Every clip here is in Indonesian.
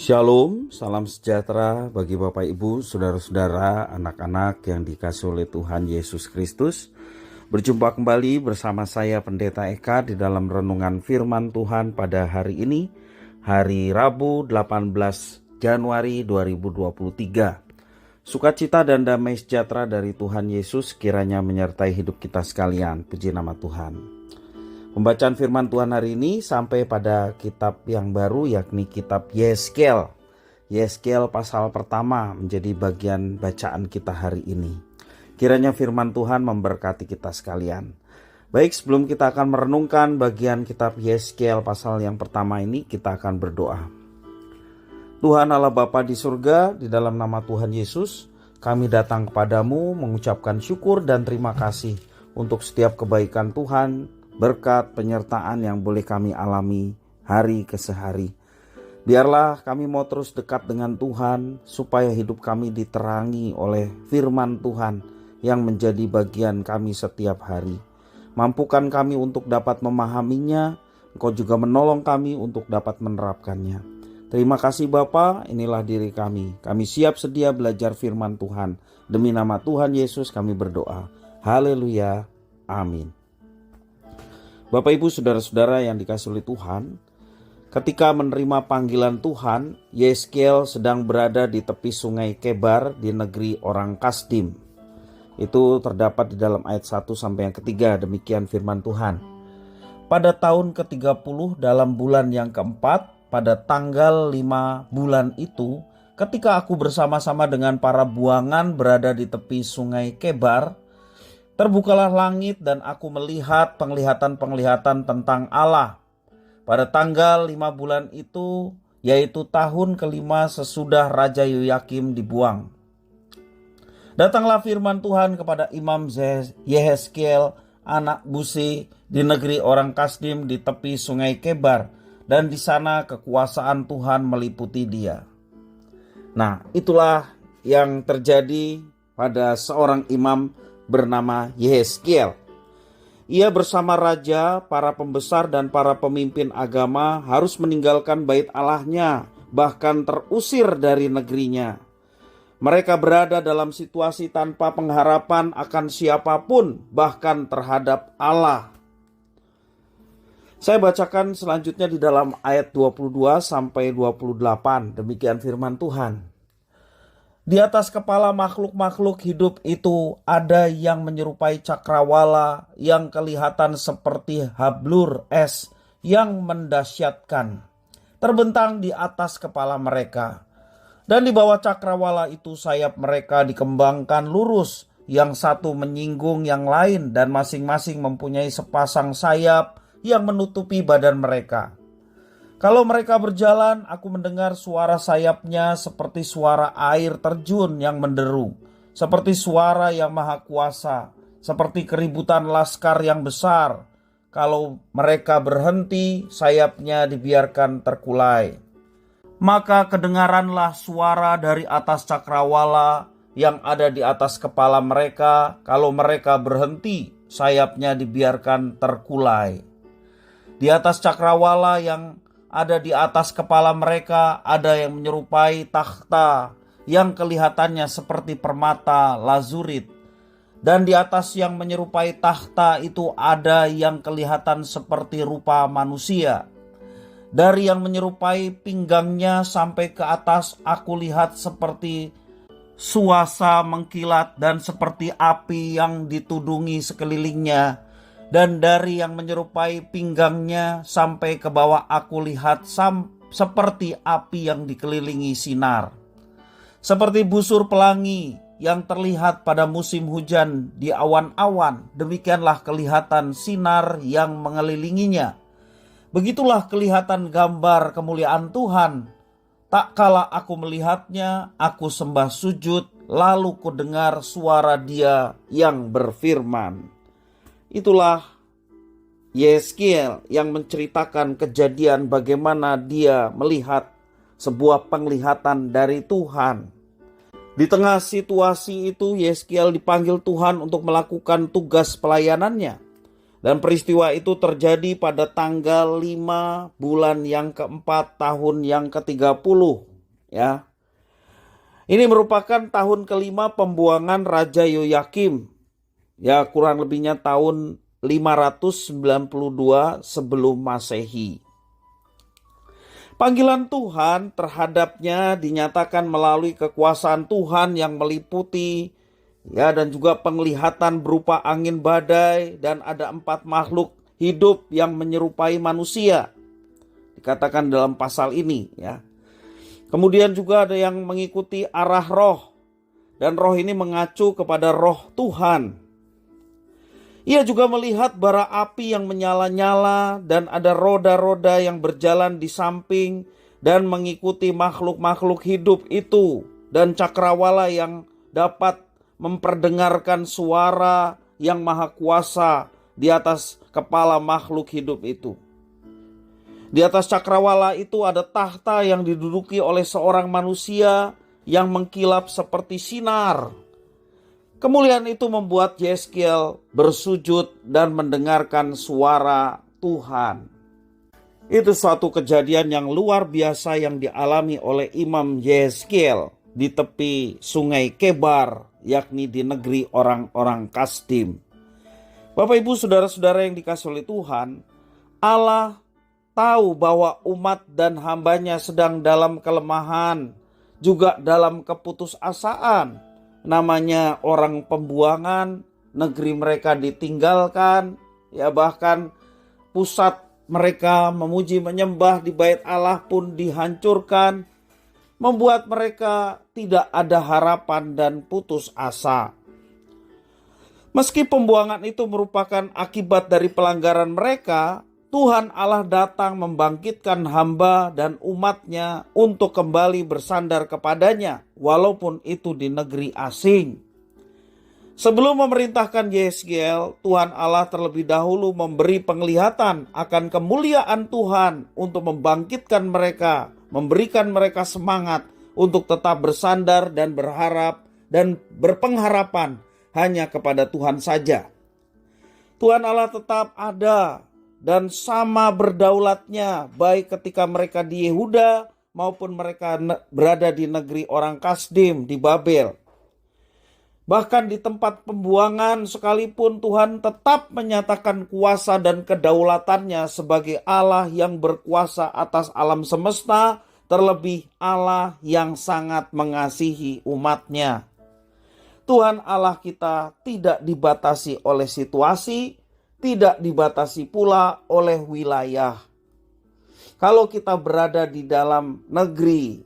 Shalom, salam sejahtera bagi Bapak Ibu, saudara-saudara, anak-anak yang dikasihi oleh Tuhan Yesus Kristus. Berjumpa kembali bersama saya Pendeta Eka di dalam renungan firman Tuhan pada hari ini, hari Rabu 18 Januari 2023. Sukacita dan damai sejahtera dari Tuhan Yesus kiranya menyertai hidup kita sekalian. Puji nama Tuhan. Pembacaan firman Tuhan hari ini sampai pada kitab yang baru, yakni kitab Yeskel. Yeskel pasal pertama menjadi bagian bacaan kita hari ini. Kiranya firman Tuhan memberkati kita sekalian. Baik, sebelum kita akan merenungkan bagian kitab Yeskel pasal yang pertama ini, kita akan berdoa. Tuhan Allah Bapa di surga, di dalam nama Tuhan Yesus, kami datang kepadamu mengucapkan syukur dan terima kasih untuk setiap kebaikan Tuhan, berkat penyertaan yang boleh kami alami hari ke hari. Biarlah kami mau terus dekat dengan Tuhan, supaya hidup kami diterangi oleh firman Tuhan yang menjadi bagian kami setiap hari. Mampukan kami untuk dapat memahaminya, Engkau juga menolong kami untuk dapat menerapkannya. Terima kasih Bapa, inilah diri kami. Kami siap sedia belajar firman Tuhan. Demi nama Tuhan Yesus kami berdoa. Haleluya. Amin. Bapak Ibu saudara-saudara yang dikasihi oleh Tuhan, ketika menerima panggilan Tuhan, Yeskel sedang berada di tepi sungai Kebar di negeri orang Kasdim. Itu terdapat di dalam ayat 1 sampai yang ketiga, demikian firman Tuhan. Pada tahun ke-30 dalam bulan yang keempat, pada tanggal 5 bulan itu, ketika aku bersama-sama dengan para buangan berada di tepi sungai Kebar, terbukalah langit dan aku melihat penglihatan-penglihatan tentang Allah. Pada tanggal 5 bulan itu, yaitu tahun kelima sesudah Raja Yoyakim dibuang. Datanglah firman Tuhan kepada Imam Yehezkiel, anak Busi, di negeri orang Kasdim di tepi sungai Kebar. Dan di sana kekuasaan Tuhan meliputi dia. Nah, itulah yang terjadi pada seorang imam bernama Yehezkiel. Ia bersama raja, para pembesar dan para pemimpin agama harus meninggalkan bait Allahnya, bahkan terusir dari negerinya. Mereka berada dalam situasi tanpa pengharapan akan siapapun, bahkan terhadap Allah. Saya bacakan selanjutnya di dalam ayat 22 sampai 28. Demikian firman Tuhan. Di atas kepala makhluk-makhluk hidup itu ada yang menyerupai cakrawala yang kelihatan seperti hablur es yang mendasyatkan, terbentang di atas kepala mereka. Dan di bawah cakrawala itu sayap mereka dikembangkan lurus, yang satu menyinggung yang lain dan masing-masing mempunyai sepasang sayap yang menutupi badan mereka. Kalau mereka berjalan, aku mendengar suara sayapnya seperti suara air terjun yang menderu, seperti suara yang maha kuasa, seperti keributan laskar yang besar. Kalau mereka berhenti, sayapnya dibiarkan terkulai. Maka kedengaranlah suara dari atas cakrawala yang ada di atas kepala mereka. Kalau mereka berhenti, sayapnya dibiarkan terkulai. Di atas cakrawala yang ada di atas kepala mereka ada yang menyerupai takhta yang kelihatannya seperti permata lazurit. Dan di atas yang menyerupai takhta itu ada yang kelihatan seperti rupa manusia. Dari yang menyerupai pinggangnya sampai ke atas aku lihat seperti suasa mengkilat dan seperti api yang ditudungi sekelilingnya. Dan dari yang menyerupai pinggangnya sampai ke bawah aku lihat seperti api yang dikelilingi sinar. Seperti busur pelangi yang terlihat pada musim hujan di awan-awan, demikianlah kelihatan sinar yang mengelilinginya. Begitulah kelihatan gambar kemuliaan Tuhan. Tak kala aku melihatnya, aku sembah sujud, lalu ku dengar suara Dia yang berfirman. Itulah Yehezkiel yang menceritakan kejadian bagaimana dia melihat sebuah penglihatan dari Tuhan. Di tengah situasi itu, Yehezkiel dipanggil Tuhan untuk melakukan tugas pelayanannya. Dan peristiwa itu terjadi pada tanggal 5 bulan yang keempat tahun yang ke-30. ya. Ini merupakan tahun kelima pembuangan Raja Yoyakim. Ya, kurang lebihnya tahun 592 sebelum Masehi. Panggilan Tuhan terhadapnya dinyatakan melalui kekuasaan Tuhan yang meliputi dan juga penglihatan berupa angin badai, dan ada 4 makhluk hidup yang menyerupai manusia. Dikatakan dalam pasal ini ya. Kemudian juga ada yang mengikuti arah roh, dan roh ini mengacu kepada roh Tuhan. Ia juga melihat bara api yang menyala-nyala, dan ada roda-roda yang berjalan di samping dan mengikuti makhluk-makhluk hidup itu, dan cakrawala yang dapat memperdengarkan suara yang maha kuasa di atas kepala makhluk hidup itu. Di atas cakrawala itu ada tahta yang diduduki oleh seorang manusia yang mengkilap seperti sinar. Kemuliaan itu membuat Yeskiel bersujud dan mendengarkan suara Tuhan. Itu suatu kejadian yang luar biasa yang dialami oleh Imam Yeskiel di tepi sungai Kebar, yakni di negeri orang-orang Kasdim. Bapak Ibu saudara-saudara yang dikasihi oleh Tuhan, Allah tahu bahwa umat dan hambanya sedang dalam kelemahan, juga dalam keputusasaan. Namanya orang pembuangan, negeri mereka ditinggalkan, ya bahkan pusat mereka memuji menyembah di bait Allah pun dihancurkan, membuat mereka tidak ada harapan dan putus asa. Meski pembuangan itu merupakan akibat dari pelanggaran mereka, Tuhan Allah datang membangkitkan hamba dan umatnya untuk kembali bersandar kepadanya, walaupun itu di negeri asing. Sebelum memerintahkan Yeskiel, Tuhan Allah terlebih dahulu memberi penglihatan akan kemuliaan Tuhan untuk membangkitkan mereka, memberikan mereka semangat untuk tetap bersandar dan berharap dan berpengharapan hanya kepada Tuhan saja. Tuhan Allah tetap ada dan sama berdaulatnya, baik ketika mereka di Yehuda maupun mereka berada di negeri orang Kasdim di Babel. Bahkan di tempat pembuangan sekalipun Tuhan tetap menyatakan kuasa dan kedaulatannya sebagai Allah yang berkuasa atas alam semesta, terlebih Allah yang sangat mengasihi umatnya. Tuhan Allah kita tidak dibatasi oleh situasi, tidak dibatasi pula oleh wilayah. Kalau kita berada di dalam negeri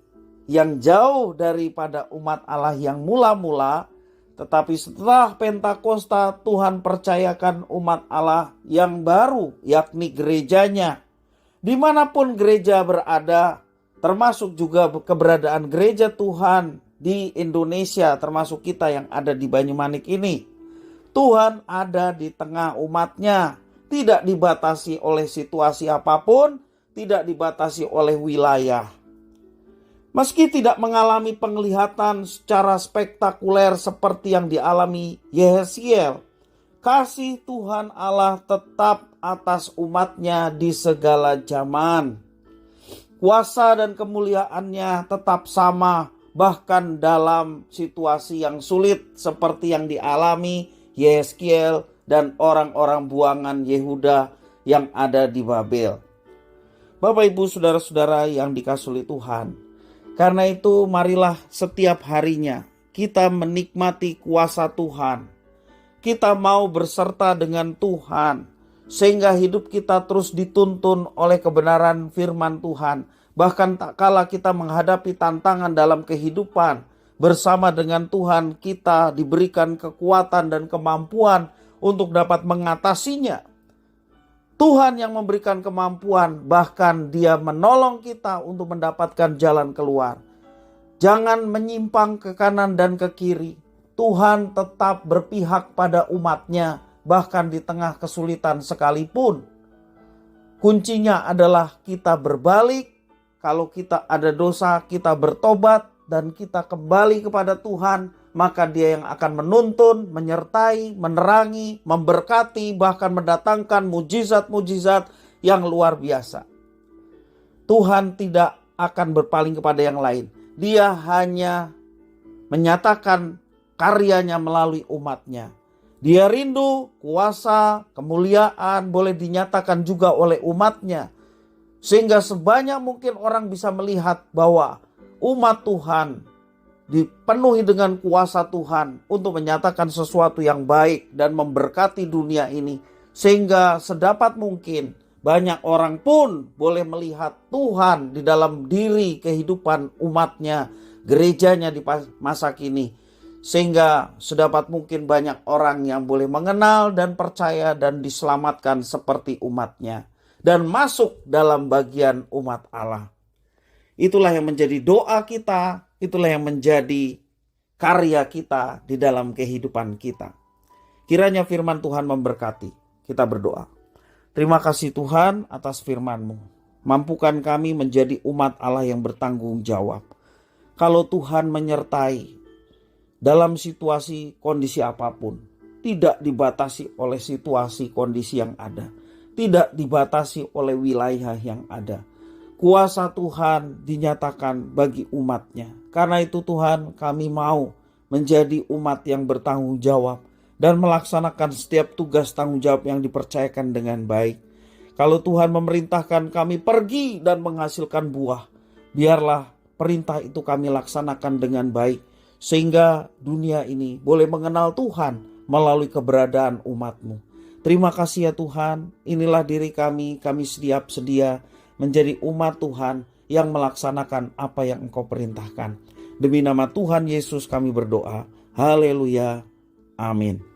yang jauh daripada umat Allah yang mula-mula, tetapi setelah Pentakosta Tuhan percayakan umat Allah yang baru, yakni gerejanya. Dimanapun gereja berada, termasuk juga keberadaan gereja Tuhan di Indonesia, termasuk kita yang ada di Banyumanik ini. Tuhan ada di tengah umatnya, tidak dibatasi oleh situasi apapun, tidak dibatasi oleh wilayah. Meski tidak mengalami penglihatan secara spektakuler seperti yang dialami Yeskiel, kasih Tuhan Allah tetap atas umatnya di segala zaman. Kuasa dan kemuliaannya tetap sama, bahkan dalam situasi yang sulit seperti yang dialami Yeskiel dan orang-orang buangan Yehuda yang ada di Babel. Bapak Ibu saudara-saudara yang dikasihi Tuhan, karena itu marilah setiap harinya kita menikmati kuasa Tuhan. Kita mau berserta dengan Tuhan sehingga hidup kita terus dituntun oleh kebenaran firman Tuhan. Bahkan tak kala kita menghadapi tantangan dalam kehidupan, bersama dengan Tuhan kita diberikan kekuatan dan kemampuan untuk dapat mengatasinya. Tuhan yang memberikan kemampuan, bahkan Dia menolong kita untuk mendapatkan jalan keluar. Jangan menyimpang ke kanan dan ke kiri. Tuhan tetap berpihak pada umatnya, bahkan di tengah kesulitan sekalipun. Kuncinya adalah kita berbalik. Kalau kita ada dosa, kita bertobat dan kita kembali kepada Tuhan, maka Dia yang akan menuntun, menyertai, menerangi, memberkati, bahkan mendatangkan mujizat-mujizat yang luar biasa. Tuhan tidak akan berpaling kepada yang lain. Dia hanya menyatakan karyanya melalui umatnya. Dia rindu kuasa, kemuliaan boleh dinyatakan juga oleh umatnya. Sehingga sebanyak mungkin orang bisa melihat bahwa umat Tuhan dipenuhi dengan kuasa Tuhan untuk menyatakan sesuatu yang baik dan memberkati dunia ini. Sehingga sedapat mungkin banyak orang pun boleh melihat Tuhan di dalam diri kehidupan umatnya, gerejanya di masa kini. Sehingga sedapat mungkin banyak orang yang boleh mengenal dan percaya dan diselamatkan seperti umatnya. Dan masuk dalam bagian umat Allah. Itulah yang menjadi doa kita, itulah yang menjadi karya kita di dalam kehidupan kita. Kiranya firman Tuhan memberkati. Kita berdoa. Terima kasih Tuhan atas firman-Mu. Mampukan kami menjadi umat Allah yang bertanggung jawab. Kalau Tuhan menyertai dalam situasi kondisi apapun, tidak dibatasi oleh situasi kondisi yang ada, tidak dibatasi oleh wilayah yang ada. Kuasa Tuhan dinyatakan bagi umatnya. Karena itu Tuhan, kami mau menjadi umat yang bertanggung jawab dan melaksanakan setiap tugas tanggung jawab yang dipercayakan dengan baik. Kalau Tuhan memerintahkan kami pergi dan menghasilkan buah, biarlah perintah itu kami laksanakan dengan baik. Sehingga dunia ini boleh mengenal Tuhan melalui keberadaan umat-Mu. Terima kasih ya Tuhan, inilah diri kami siap sedia menjadi umat Tuhan yang melaksanakan apa yang Engkau perintahkan. Demi nama Tuhan Yesus kami berdoa. Haleluya. Amin.